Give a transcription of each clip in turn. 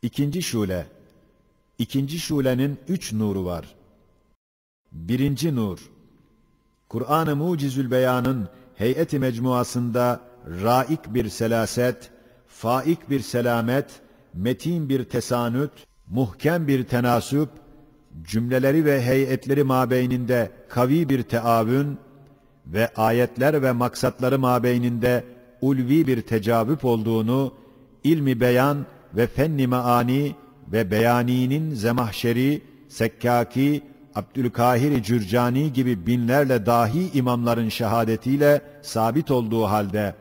İkinci şule. İkinci şulenin 3 nuru var. Birinci nur, Kur'an-ı Mucizül Beyan'ın heyeti mecmuasında raik bir selaset, faik bir selamet, metin bir tesanüt, muhkem bir tenasüp, cümleleri ve heyetleri mabeyninde kavi bir teavün ve ayetler ve maksatları mabeyninde ulvi bir tecavüp olduğunu, ilmi beyan ve fenni maani ve beyaninin Zemahşeri, Sekkaki, Abdülkahir Cürcani gibi binlerle dahi imamların şehadetiyle sabit olduğu halde,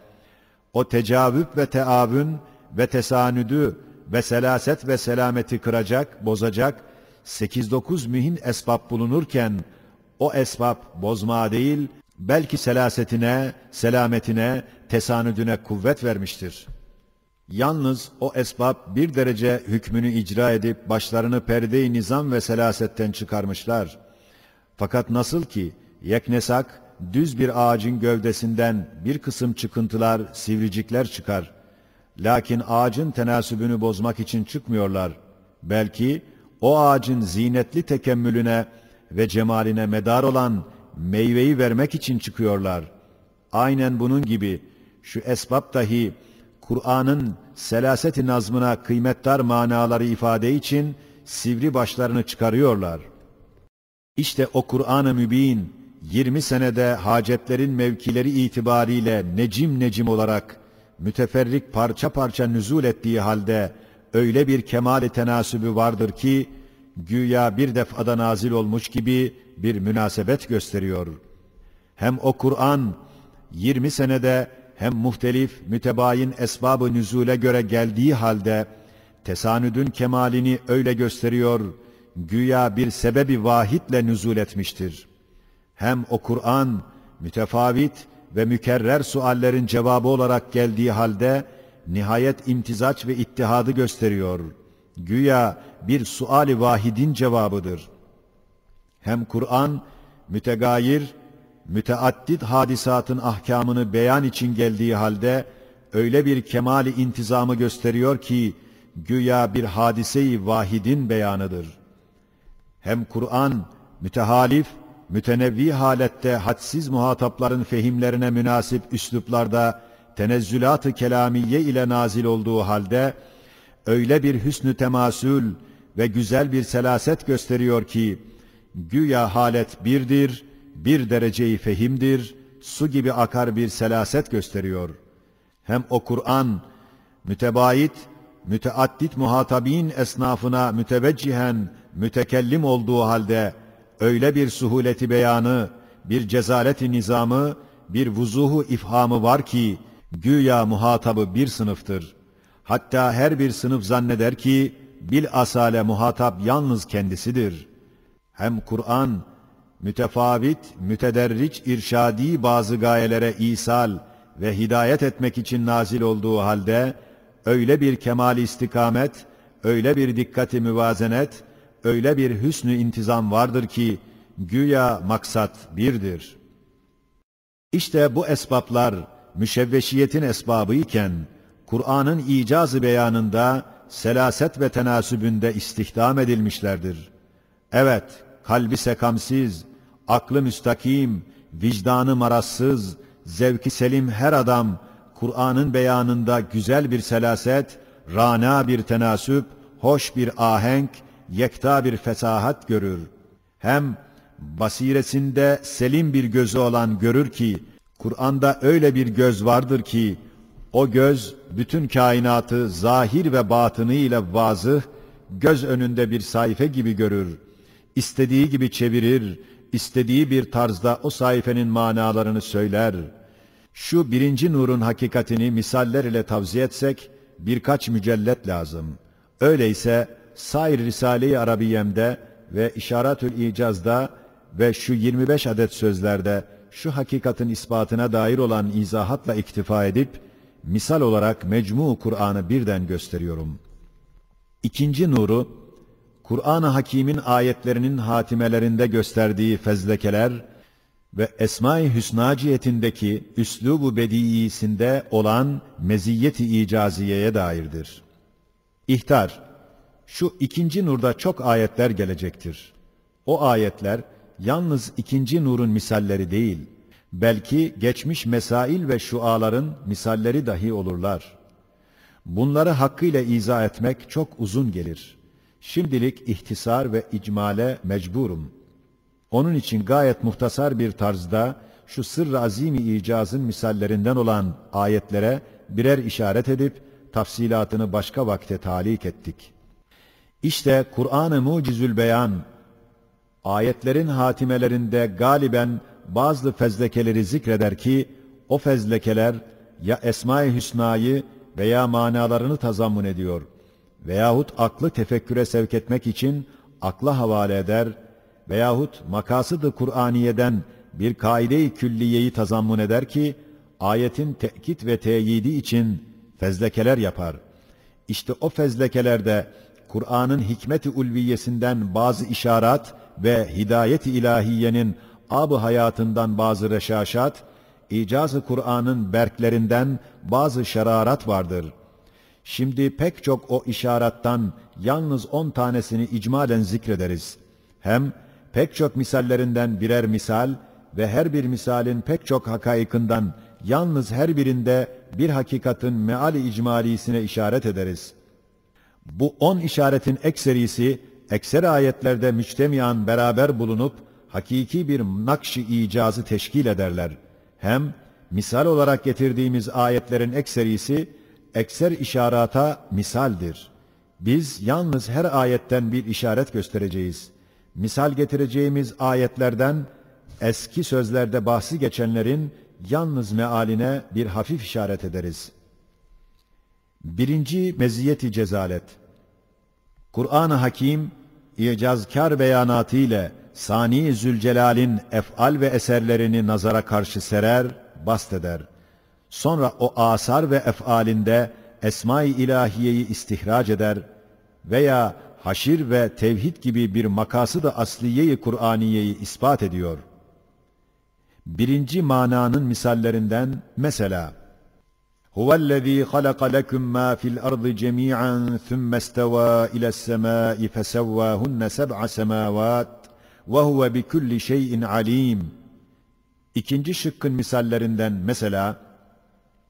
o tecavüp ve teavün ve tesanüdü ve selaset ve selameti kıracak, bozacak 8-9 mühim esbab bulunurken, o esbab bozma değil, belki selasetine, selametine, tesanüdüne kuvvet vermiştir. Yalnız o esbab bir derece hükmünü icra edip başlarını perde-i nizam ve selasetten çıkarmışlar. Fakat nasıl ki yeknesak düz bir ağacın gövdesinden bir kısım çıkıntılar, sivricikler çıkar. Lakin ağacın tenasübünü bozmak için çıkmıyorlar. Belki o ağacın zinetli tekemmülüne ve cemaline medar olan meyveyi vermek için çıkıyorlar. Aynen bunun gibi şu esbab dahi Kur'an'ın selaset-i nazmına kıymetdar manaları ifade için sivri başlarını çıkarıyorlar. İşte o Kur'an-ı Mübin 20 senede hacetlerin mevkileri itibariyle necim necim olarak müteferrik parça parça nüzul ettiği halde öyle bir kemal-i tenasübü vardır ki güya bir defada nazil olmuş gibi bir münasebet gösteriyor. Hem o Kur'an 20 senede hem muhtelif mütebayin esbab-ı nüzule göre geldiği halde tesanüdün kemalini öyle gösteriyor, güya bir sebebi vahitle nüzul etmiştir. Hem o Kur'an mütefavit ve mükerrer suallerin cevabı olarak geldiği halde nihayet imtizaç ve ittihadı gösteriyor. Güya bir suali vahidin cevabıdır. Hem Kur'an mütegayir, müteaddit hadisatın ahkamını beyan için geldiği halde öyle bir kemali intizamı gösteriyor ki güya bir hadise-i vahidin beyanıdır. Hem Kur'an mütehalif, mütenevvi halette hadsiz muhatapların fehimlerine münasip üsluplarda tenezzülat-ı kelamiye ile nazil olduğu halde öyle bir hüsnü temasül ve güzel bir selaset gösteriyor ki güya halet birdir, bir derece-i fehimdir, su gibi akar bir selaset gösteriyor. Hem o Kur'an mütebayit, müteaddit muhatabin esnafına müteveccihen mütekellim olduğu halde öyle bir suhuleti beyanı, bir cezaleti nizamı, bir vuzuhu ifhamı var ki güya muhatabı bir sınıftır. Hatta her bir sınıf zanneder ki bilasale muhatap yalnız kendisidir. Hem Kur'an mütefavit, mütederriç irşadi bazı gayelere isal ve hidayet etmek için nazil olduğu halde öyle bir kemal-i istikamet, öyle bir dikkati müvazenet, öyle bir hüsnü intizam vardır ki güya maksat birdir. İşte bu esbaplar müşevveşiyetin esbabı iken Kur'an'ın icaz-ı beyanında selaset ve tenasübünde istihdam edilmişlerdir. Evet, kalbi sekamsiz, aklı müstakim, vicdanı marazsız, zevki selim her adam Kur'an'ın beyanında güzel bir selaset, rana bir tenasüp, hoş bir ahenk, yekta bir fesahat görür. Hem basiresinde selim bir gözü olan görür ki Kur'an'da öyle bir göz vardır ki o göz bütün kainatı zahir ve batını ile vazıh, göz önünde bir sayfa gibi görür. İstediği gibi çevirir, istediği bir tarzda o sayfenin manalarını söyler. Şu birinci nurun hakikatini misaller ile tavsiye etsek birkaç mücellet lazım. Öyleyse sair Risale-i Arabiyem'de ve İşaretül İcaz'da ve şu 25 adet sözlerde şu hakikatin ispatına dair olan izahatla iktifa edip misal olarak Mecmu Kur'an'ı birden gösteriyorum. İkinci nuru, Kur'an-ı Hakîm'in ayetlerinin hatimelerinde gösterdiği fezlekeler ve Esma-i Hüsna cihetindeki üslubu bediiyisinde olan meziyet-i icaziyeye dairdir. İhtar, Şu ikinci nurda çok ayetler gelecektir. O ayetler yalnız ikinci nurun misalleri değil, belki geçmiş mesail ve şuaların misalleri dahi olurlar. Bunları hakkıyla izah etmek çok uzun gelir. Şimdilik ihtisar ve icmale mecburum. Onun için gayet muhtasar bir tarzda şu sırr-ı azim-i icazın misallerinden olan ayetlere birer işaret edip tafsilatını başka vakte talik ettik. İşte Kur'an-ı Mucizül Beyan, ayetlerin hatimelerinde galiben bazı fezlekeleri zikreder ki, o fezlekeler ya Esma-i Hüsna'yı veya manalarını tazammun ediyor veyahut aklı tefekküre sevk etmek için akla havale eder veyahut makasıd-ı Kur'aniye'den bir kaide-i külliyeyi tazammun eder ki, ayetin tekit ve teyidi için fezlekeler yapar. İşte o fezlekelerde Kur'an'ın hikmet-i ulviyesinden bazı işaret ve hidayet-i ilahiyenin ab-ı hayatından bazı reşaşat, icaz-ı Kur'an'ın berklerinden bazı şerarat vardır. Şimdi pek çok o işarettan yalnız 10 tanesini icmalen zikrederiz. Hem pek çok misallerinden birer misal ve her bir misalin pek çok hakaikinden yalnız her birinde bir hakikatin meali icmalisine işaret ederiz. Bu 10 işaretin ekserisi, ekser ayetlerde müçtemiyan beraber bulunup hakiki bir nakş-ı icazı teşkil ederler. Hem misal olarak getirdiğimiz ayetlerin ekserisi, ekser işarata misaldir. Biz yalnız her ayetten bir işaret göstereceğiz. Misal getireceğimiz ayetlerden eski sözlerde bahsi geçenlerin yalnız mealine bir hafif işaret ederiz. Birinci meziyet-i cezalet. Kur'an-ı Hakim, icazkar beyanatı ile Sani Zülcelal'in ef'al ve eserlerini nazara karşı serer, basteder. Sonra o asar ve ef'alinde Esma-i İlahiye'yi istihrac eder veya haşir ve tevhid gibi bir makasıd-ı asliye-i Kur'aniye'yi ispat ediyor. Birinci mananın misallerinden mesela, Huvellezî halaka lekum mâ fil ardı cemî'an thumme istevâ ile's-semâi fesevvâhunne seb'a semâvât ve huve bikulli şeyin alîm. İkinci şıkkın misallerinden mesela,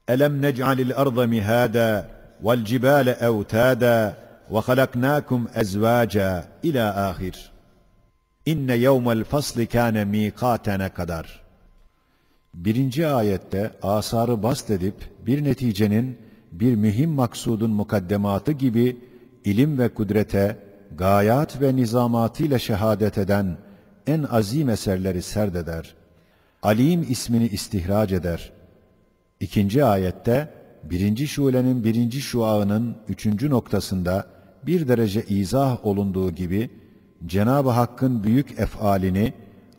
Elem nec'alil arda mihâdâ vel cibâle evtâdâ ve halaknâkum ezvâca ila ahir. İnne yevmel fasli kâne mîkâtene kadar. Birinci ayette asarı bastedip bir neticenin, bir mühim maksudun mukaddematı gibi ilim ve kudrete, gayat ve nizamatıyla şehadet eden en azim eserleri serdeder. Alim ismini istihrac eder. İkinci ayette, birinci şulenin birinci şuağının 3. noktasında bir derece izah olunduğu gibi, Cenab-ı Hakk'ın büyük ef'alini,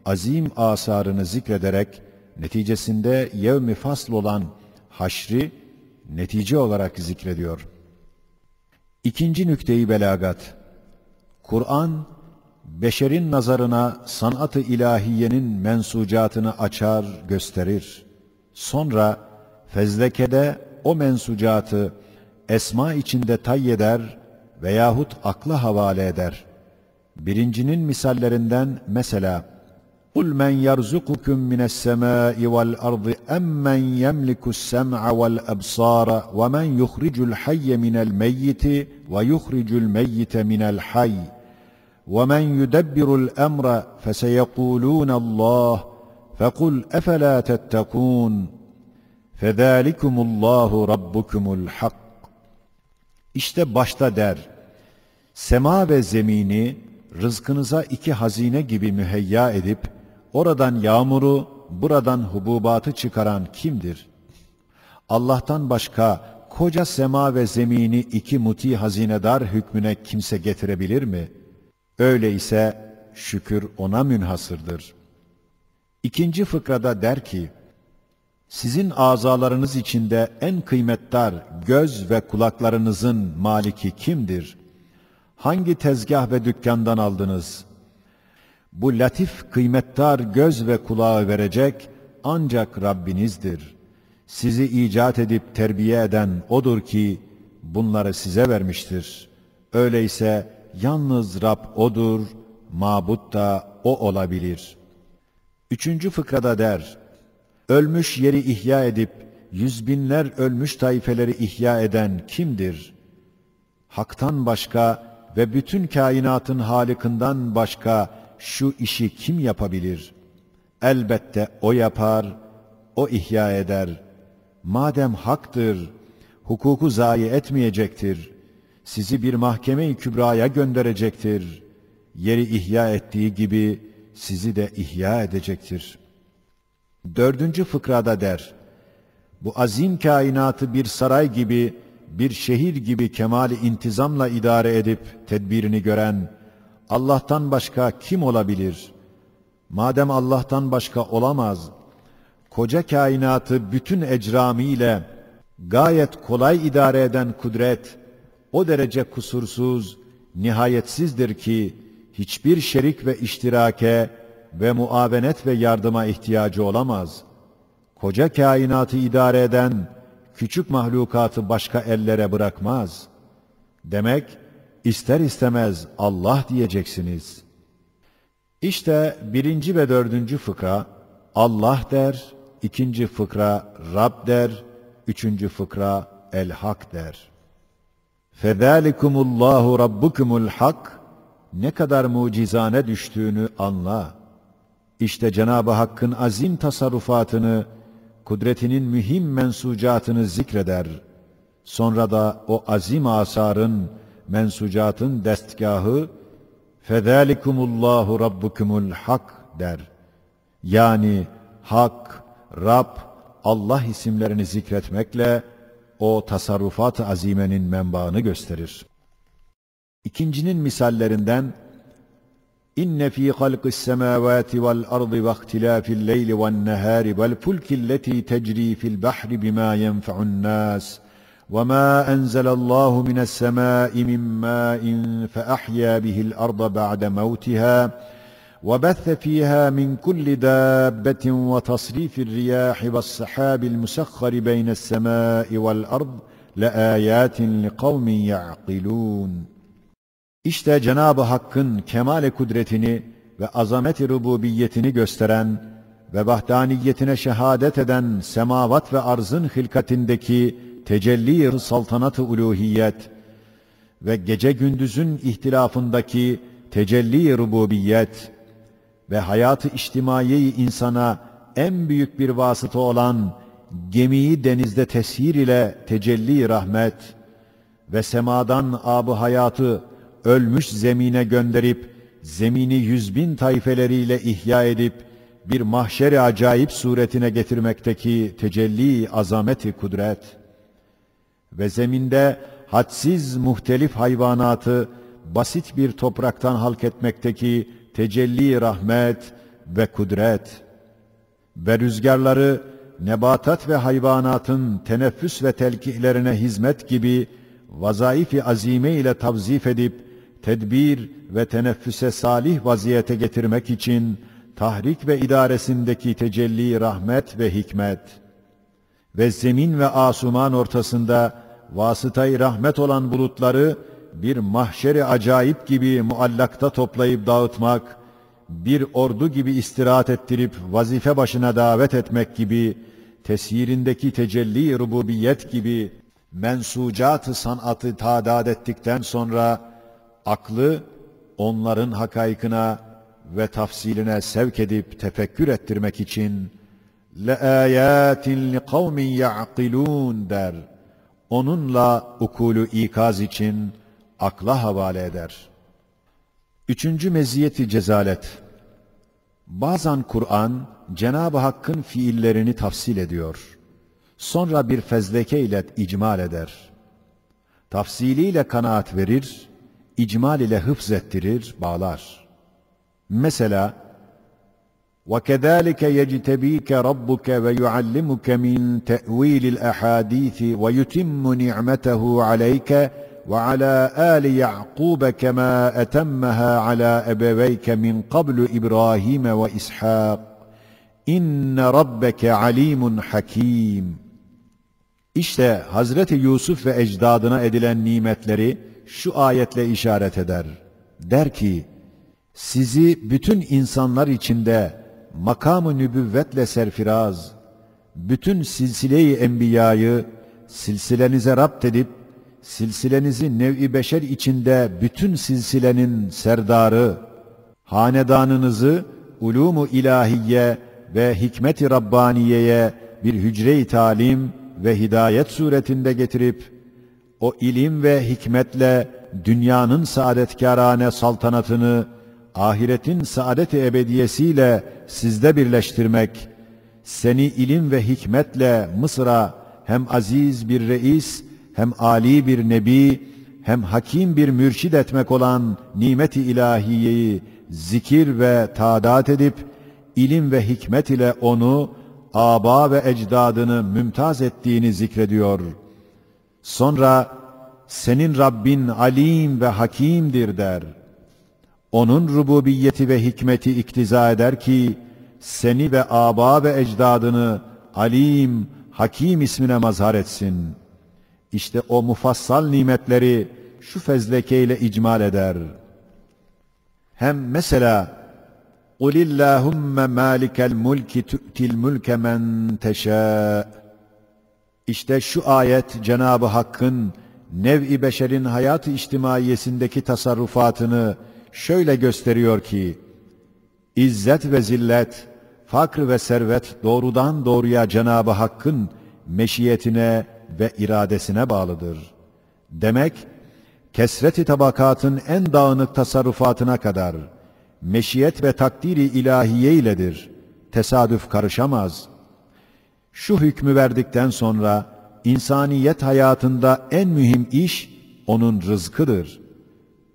azim asarını zikrederek, neticesinde yevmi fasl olan haşri netice olarak zikrediyor. İkinci nükte-i belagat. Kur'an, beşerin nazarına sanat-ı ilahiyenin mensucatını açar, gösterir. Sonra fezlekede o mensucatı esma içinde tayyeder veyahut akla havale eder. Birincinin misallerinden mesela, قُلْ مَنْ يَرْزُقُكُمْ مِنَ السَّمَاءِ وَالْأَرْضِ أَمَّنْ يَمْلِكُ السَّمْعَ وَالْأَبْصَارَ وَمَنْ يُخْرِجُ الْحَيَّ مِنَ الْمَيِّتِ وَيُخْرِجُ الْمَيِّتَ مِنَ الْحَيِّ وَمَنْ يُدَبِّرُ الْأَمْرَ فَسَيَقُولُونَ اللّٰهُ فَقُلْ أَفَلَا تَتَّقُونَ فَذَٰلِكُمُ اللّٰهُ رَبُّكُمُ الْحَقِّ. İşte başta der, sema ve zemini rızkınıza 2 hazine gibi müheyya edip, oradan yağmuru, buradan hububatı çıkaran kimdir? Allah'tan başka koca sema ve zemini 2 muti hazinedar hükmüne kimse getirebilir mi? Öyleyse şükür ona münhasırdır. İkinci fıkrada der ki, sizin azalarınız içinde en kıymetdar göz ve kulaklarınızın maliki kimdir? Hangi tezgah ve dükkandan aldınız? Bu latif kıymetdar göz ve kulağı verecek ancak Rabbinizdir. Sizi icat edip terbiye eden O'dur ki bunları size vermiştir. Öyleyse yalnız Rab O'dur, mabut da O olabilir. 3. fıkrada der, ölmüş yeri ihya edip, yüz binler ölmüş taifeleri ihya eden kimdir? Hak'tan başka ve bütün kainatın Halık'ından başka şu işi kim yapabilir? Elbette O yapar, O ihya eder. Madem Hak'tır, hukuku zayi etmeyecektir. Sizi bir mahkeme-i kübraya gönderecektir. Yeri ihya ettiği gibi sizi de ihya edecektir. 4. fıkrada der, bu azim kainatı bir saray gibi, bir şehir gibi kemali intizamla idare edip tedbirini gören Allah'tan başka kim olabilir? Madem Allah'tan başka olamaz, koca kainatı bütün ecramiyle gayet kolay idare eden kudret, o derece kusursuz, nihayetsizdir ki, hiçbir şerik ve iştirake ve muavenet ve yardıma ihtiyacı olamaz. Koca kainatı idare eden, küçük mahlukatı başka ellere bırakmaz. Demek, ister istemez Allah diyeceksiniz. İşte 1. ve 4. fıkra, Allah der, 2. fıkra, Rab der, 3. fıkra, El-Hak der. فَذَٰلِكُمُ اللّٰهُ رَبُّكُمُ الْحَقِّ Ne kadar mucizane düştüğünü anla. İşte Cenab-ı Hakk'ın azim tasarrufatını, kudretinin mühim mensucatını zikreder. Sonra da o azim asarın, mensucatın destgahı, فَذَٰلِكُمُ اللّٰهُ رَبُّكُمُ الْحَقِّ der. Yani Hak, Rab, Allah isimlerini zikretmekle, o tasarrufat-ı azimenin menbaını gösterir. İkincinin misallerinden, İnne fî halqis semâvâti vel ardı ve ihtilâfil leyli ven nehâri vel fulkilleti tecrî fil bahri bimâ yenfe'un nâs ve mâ enzelallâhu mine's-semâi min mâin fe ahyâ bihil arda ba'de mevtihâ وبث فيها من كل دابة وتصريف الرياح والسحاب المسخر بين السماء والأرض لآيات لقوم يعقلون İşte Cenab-ı Hakk'ın kemal-i kudretini ve azamet-i rububiyetini gösteren ve vahdaniyetine şehadet eden semavat ve arzın hilkatindeki tecelli-i saltanat-ı uluhiyet ve gece gündüzün ihtilafındaki tecelli-i rububiyet ve hayat-ı içtimaiye-i insana en büyük bir vasıta olan gemiyi denizde teshir ile tecelli-i rahmet ve semadan ab-ı hayatı ölmüş zemine gönderip zemini 100.000 tayfeleriyle ihya edip bir mahşer-i acayip suretine getirmekteki tecelli-i azameti kudret ve zeminde hadsiz muhtelif hayvanatı basit bir topraktan halk etmekteki tecelli rahmet ve kudret ve rüzgarları nebatat ve hayvanatın teneffüs ve telkihlerine hizmet gibi vazaif-i azime ile tavzif edip tedbir ve teneffüse salih vaziyete getirmek için tahrik ve idaresindeki tecelli rahmet ve hikmet ve zemin ve asuman ortasında vasıtayı rahmet olan bulutları bir mahşeri acayip gibi muallakta toplayıp dağıtmak, bir ordu gibi istirahat ettirip vazife başına davet etmek gibi, tesyirindeki tecelli rububiyet gibi mensucat-ı sanatı tadat ettikten sonra, aklı onların hakaykına ve tafsiline sevk edip tefekkür ettirmek için, لَآيَاتٍ لِقَوْمٍ يَعْقِلُونَ der. Onunla ukulü ikaz için akla havale eder. 3. meziyeti cezalet. Bazen Kur'an, Cenab-ı Hakk'ın fiillerini tafsil ediyor. Sonra bir fezleke ile icmal eder. Tafsiliyle kanaat verir, icmal ile hıfz ettirir, bağlar. Mesela, وَكَذَٰلِكَ يَجْتَب۪يكَ رَبُّكَ وَيُعَلِّمُكَ مِنْ تَأْو۪يلِ الْأَحَاد۪يثِ وَيُتِمُّ نِعْمَتَهُ عَلَيْكَ وَعَلَى آلِ يَعْقُوبَ كَمَا أَتَمَّهَا عَلَى أَبَوَيْكَ مِنْ قَبْلُ إِبْرَاهِيمَ وَإِسْحَاقَ اِنَّ رَبَّكَ عَل۪يمٌ حَك۪يمٌ İşte Hazreti Yusuf ve ecdadına edilen nimetleri şu ayetle işaret eder. Der ki, sizi bütün insanlar içinde makam-ı nübüvvetle serfiraz, bütün silsile-i enbiyayı silsilenize rapt edip, silsilenizi nev-i beşer içinde bütün silsilenin serdarı, hanedanınızı ulûm-u ilahiye ve hikmet-i Rabbaniye'ye bir hücre-i talim ve hidayet suretinde getirip, o ilim ve hikmetle dünyanın saadetkârâne saltanatını, ahiretin saadet-i ebediyesiyle sizde birleştirmek, seni ilim ve hikmetle Mısır'a hem aziz bir reis, hem âli bir nebi, hem hakim bir mürşid etmek olan nimet-i ilahiyeyi zikir ve taadat edip, ilim ve hikmet ile onu, âbâ ve ecdadını mümtaz ettiğini zikrediyor. Sonra, senin Rabbin alim ve hakimdir der. Onun rububiyeti ve hikmeti iktiza eder ki, seni ve âbâ ve ecdadını alim, hakim ismine mazhar etsin. İşte o mufassal nimetleri şu fezlekeyle icmal eder. Hem mesela, قُلِ اللّٰهُمَّ مَالِكَ الْمُلْكِ تُؤْتِ الْمُلْكَ مَنْ تَشَاءُ. İşte şu ayet Cenab-ı Hakk'ın nev-i beşerin hayat-ı içtimaiyesindeki tasarrufatını şöyle gösteriyor ki, İzzet ve zillet, fakr ve servet doğrudan doğruya Cenab-ı Hakk'ın meşiyetine ve iradesine bağlıdır. Demek, kesret-i tabakatın en dağınık tasarrufatına kadar, meşiyet ve takdiri ilahiye iledir. Tesadüf karışamaz. Şu hükmü verdikten sonra, insaniyet hayatında en mühim iş, onun rızkıdır.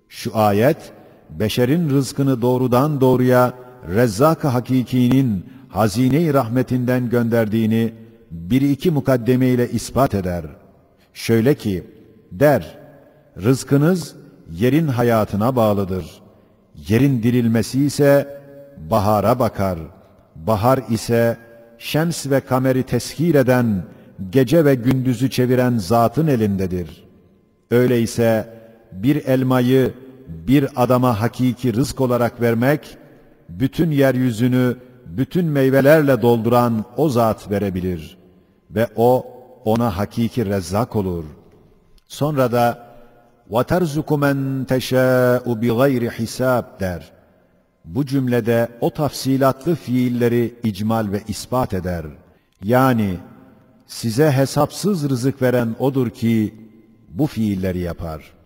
Şu ayet, beşerin rızkını doğrudan doğruya, Rezzak-ı Hakiki'nin hazine-i rahmetinden gönderdiğini, bir iki mukaddeme ile ispat eder. Şöyle ki, der, rızkınız yerin hayatına bağlıdır. Yerin dirilmesi ise bahara bakar. Bahar ise şems ve kameri teshir eden, gece ve gündüzü çeviren zatın elindedir. Öyleyse bir elmayı bir adama hakiki rızk olarak vermek, bütün yeryüzünü bütün meyvelerle dolduran o zat verebilir ve o ona hakiki rezzak olur. Sonra da وَتَرْزُقُ مَنْ تَشَاءُ بِغَيْرِ حِسَابٍ der. Bu cümlede o tafsilatlı fiilleri icmal ve ispat eder. Yani size hesapsız rızık veren odur ki bu fiilleri yapar.